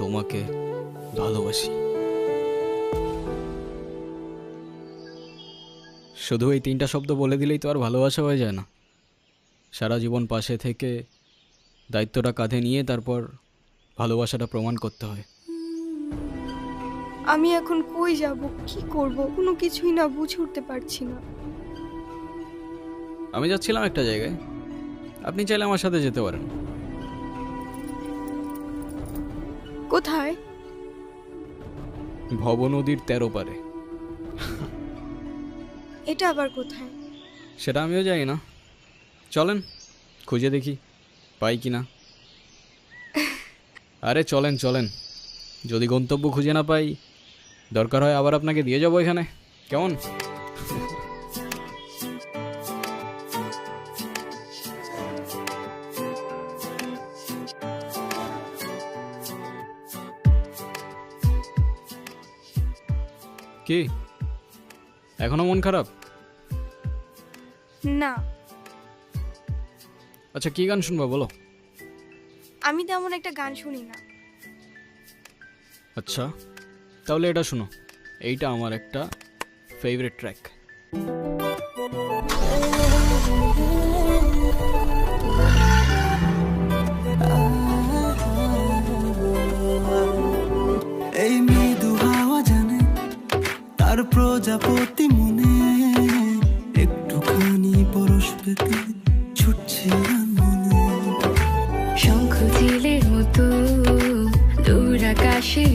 তোমাকে ভালোবাসি। শুধু এই তিনটা শব্দ বলে দিলেই তো আর ভালোবাসা হয়ে যায় না। সারা জীবন পাশে থেকে দায়িত্বটা কাঁধে নিয়ে তারপর ভালোবাসাটা প্রমাণ করতে হয়। আমি এখন কই যাব, কি করব, কোনো কিছুই না বুঝে উঠতে পারছি না। আমি যাচ্ছিলাম একটা জায়গায়, আপনি চাইলে আমার সাথে যেতে পারেন। কোথায়? ভব নদীর 13 পারে। এটা আবার কোথায়? সেটা আমিও জানি না, চলেন খুঁজে দেখি পাই কি না। আরে চলেন চলেন, যদি গন্তব্য খুঁজে না পাই দরকার হয় আবার আপনাকে দিয়ে যাবো এখানে, কেমন? কি এখনো মন খারাপ? না, আচ্ছা কি গান শুনবো বলো? আমি তেমন একটা গান শুনি না। আচ্ছা তাহলে এটা শোনো, এইটা আমার একটা ফেভারিট ট্র্যাক। এই মৃদু হাওয়া জানে তার প্রজাপতি মনে একটুখানি পরশ পেতে ছুটছে মনে। শঙ্খ চিলের মতো দূর আকাশের